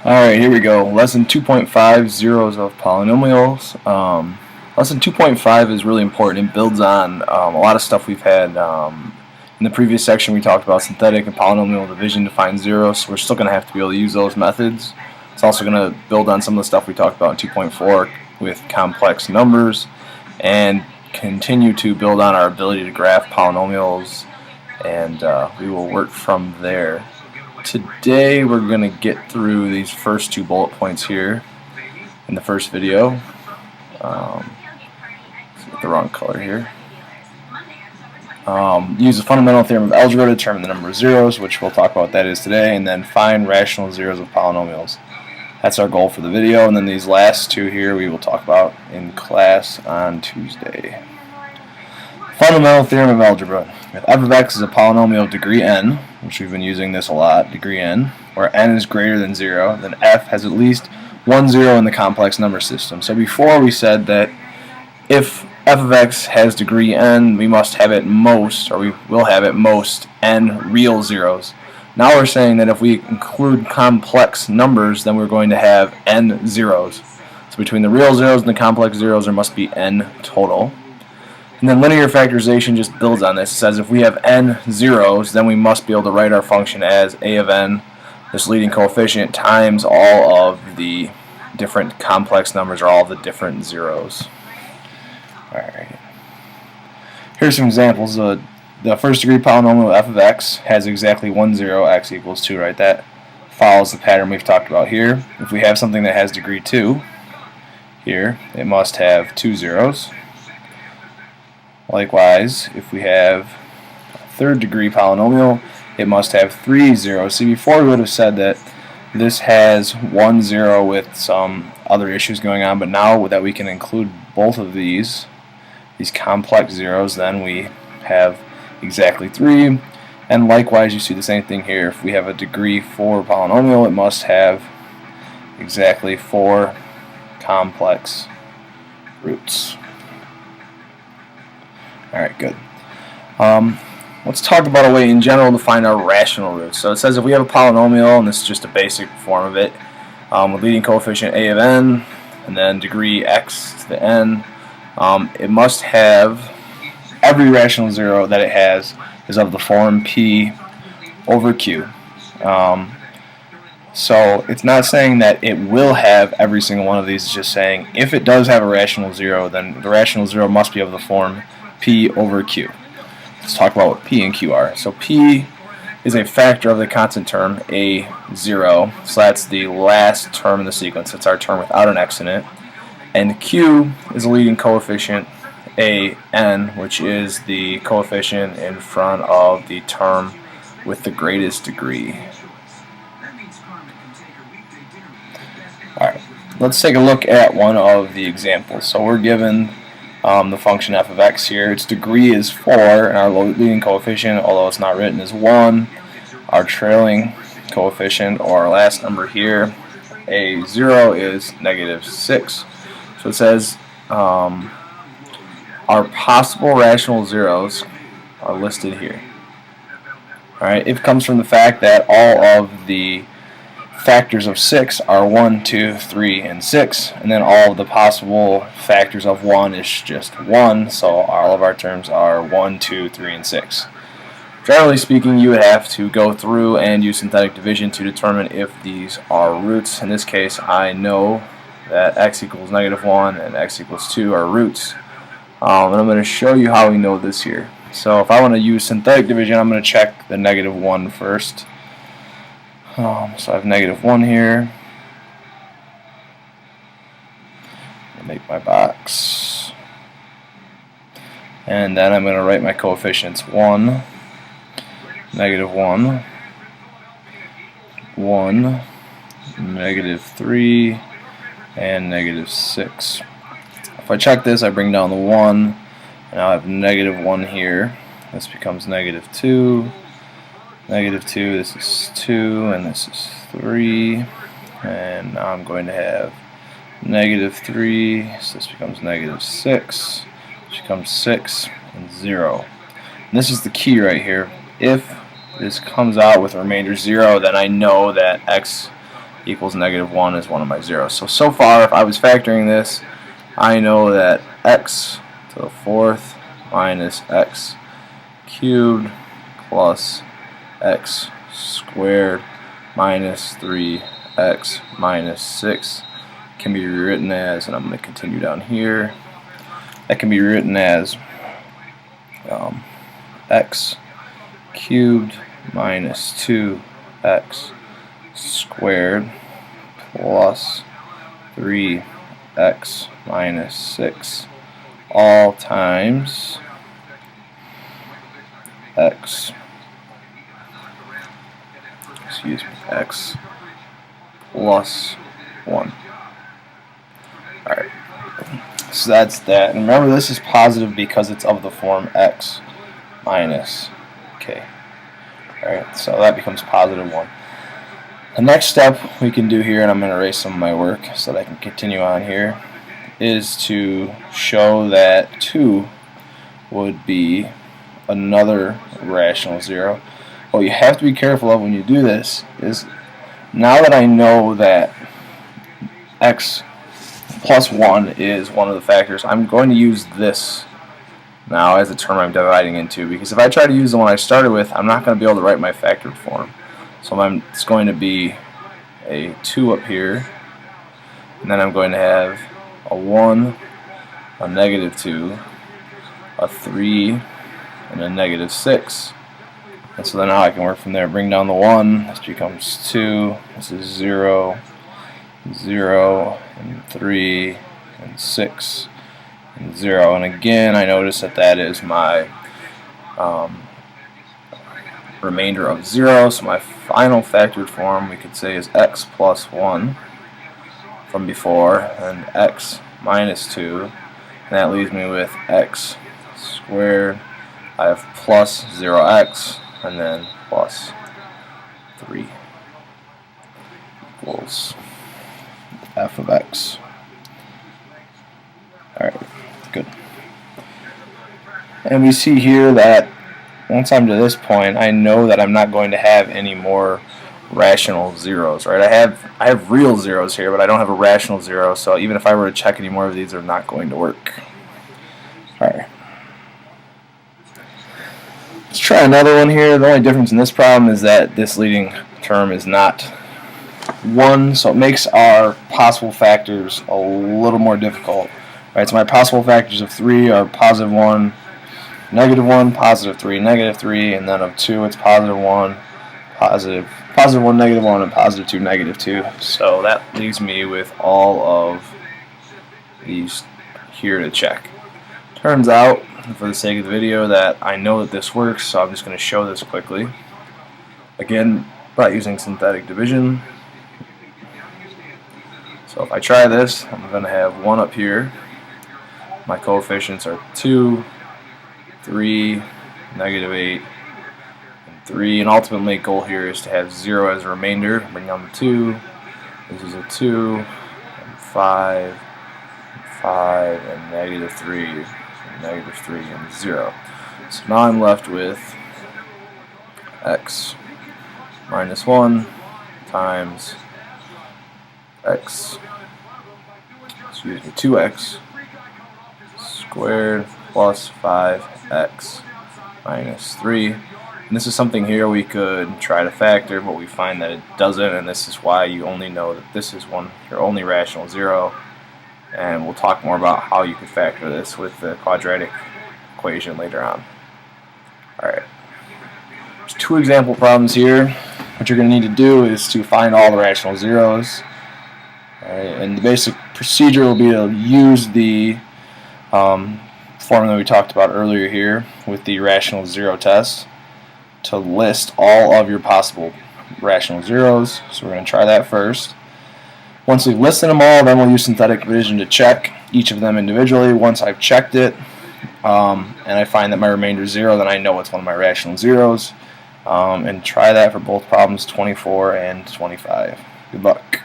Alright, here we go. Lesson 2.5, zeros of polynomials. Lesson 2.5 is really important. It builds on a lot of stuff we've had. In the previous section we talked about synthetic and polynomial division to find zeros, so we're still going to have to be able to use those methods. It's also going to build on some of the stuff we talked about in 2.4 with complex numbers, and continue to build on our ability to graph polynomials, and we will work from there. Today we're going to get through these first two bullet points here in the first video. Get the wrong color here. Use the fundamental theorem of algebra to determine the number of zeros, which we'll talk about what that is today, and then find rational zeros of polynomials. That's our goal for the video, and then these last two here we will talk about in class on Tuesday. Fundamental theorem of algebra. If f of x is a polynomial of degree n, which we've been using this a lot, degree n, where n is greater than 0, then f has at least one zero in the complex number system. So before we said that if f of x has degree n, we must have at most, or we will have at most, n real zeros. Now we're saying that if we include complex numbers, then we're going to have n zeros. So between the real zeros and the complex zeros, there must be n total. And then linear factorization just builds on this. It says if we have n zeros, then we must be able to write our function as a of n, this leading coefficient, times all of the different complex numbers, or all of the different zeros. Alright. Here's some examples. The first degree polynomial f of x has exactly 1 0, x equals 2, right? That follows the pattern we've talked about here. If we have something that has degree 2, here, it must have 2 zeros. Likewise, if we have a third degree polynomial, it must have 3 zeros. See, before we would have said that this has 1 0 with some other issues going on, but now that we can include both of these complex zeros, then we have exactly 3. And likewise, you see the same thing here. If we have a degree 4 polynomial, it must have exactly 4 complex roots. Alright, good. Let's talk about a way in general to find our rational roots. So it says if we have a polynomial, and this is just a basic form of it, with leading coefficient a of n, and then degree x to the n, it must have every rational zero that it has is of the form p over q. So it's not saying that it will have every single one of these, it's just saying if it does have a rational zero, then the rational zero must be of the form p over q. Let's talk about what p and q are. So p is a factor of the constant term a0, so that's the last term in the sequence. It's our term without an x in it. And q is a leading coefficient an, which is the coefficient in front of the term with the greatest degree. Alright, let's take a look at one of the examples. So we're given the function f of x here. Its degree is 4, and our leading coefficient, although it's not written, is 1. Our trailing coefficient, or our last number here, a0, is -6. So it says our possible rational zeros are listed here. Alright, it comes from the fact that all of the factors of 6 are 1, 2, 3, and 6, and then all of the possible factors of 1 is just 1, so all of our terms are 1, 2, 3, and 6. Generally speaking, you would have to go through and use synthetic division to determine if these are roots. In this case, I know that x equals -1 and x equals 2 are roots. And I'm going to show you how we know this here. So if I want to use synthetic division, I'm going to check the -1 first. So I have -1 here. I'll make my box. And then I'm going to write my coefficients 1, -1, 1, -3, and -6. If I check this, I bring down the 1, and I'll have -1 here. This becomes -2, -2, this is 2, and this is 3, and now I'm going to have -3, so this becomes -6, which becomes 6, and 0. And this is the key right here. If this comes out with a remainder 0, then I know that x equals -1 is one of my zeros. So far, if I was factoring this, I know that x to the 4th minus x cubed plus x squared minus 3x minus 6 can be rewritten as, and I'm going to continue down here, that can be written as x cubed minus 2x squared plus 3x minus 6 all times x plus 1. Alright, so that's that. And remember, this is positive because it's of the form x minus k. Alright, so that becomes positive 1. The next step we can do here, and I'm going to erase some of my work so that I can continue on here, is to show that 2 would be another rational zero. What you have to be careful of when you do this is, now that I know that x plus 1 is one of the factors, I'm going to use this now as the term I'm dividing into, because if I try to use the one I started with, I'm not going to be able to write my factored form. So it's going to be a 2 up here, and then I'm going to have a 1, a -2, a 3, and a -6. And so then now I can work from there. Bring down the 1, this becomes 2, this is 0, 0, and 3, and 6, and 0. And again, I notice that that is my remainder of 0, so my final factored form we could say is x plus 1 from before, and x minus 2, and that leaves me with x squared. I have plus 0x, and then plus 3 equals f of x. Alright, good. And we see here that once I'm to this point, I know that I'm not going to have any more rational zeros, right? I have real zeros here, but I don't have a rational zero, so even if I were to check any more of these, they're not going to work. Alright. Let's try another one here. The only difference in this problem is that this leading term is not 1, so it makes our possible factors a little more difficult. Right, so my possible factors of 3 are positive 1, -1, positive 3, -3, and then of 2 it's positive 1, positive 1, -1, and positive 2, -2. So that leaves me with all of these here to check. Turns out, for the sake of the video, that I know that this works, so I'm just going to show this quickly. Again, by using synthetic division. So if I try this, I'm going to have 1 up here. My coefficients are 2, 3, -8, and 3, and ultimately goal here is to have 0 as a remainder. Bring down the 2. This is a 2, and 5, and -3, and -3, and 0. So now I'm left with x minus 1 times x, 2x squared plus 5x minus 3. And this is something here we could try to factor, but we find that it doesn't, and this is why you only know that this is your only rational zero. And we'll talk more about how you could factor this with the quadratic equation later on. Alright, there's 2 example problems here. What you're going to need to do is to find all the rational zeros. Alright, and the basic procedure will be to use the formula we talked about earlier here with the rational zero test to list all of your possible rational zeros. So we're going to try that first. Once we've listed them all, then we'll use synthetic division to check each of them individually. Once I've checked it and I find that my remainder is 0, then I know it's one of my rational zeros. And try that for both problems 24 and 25. Good luck.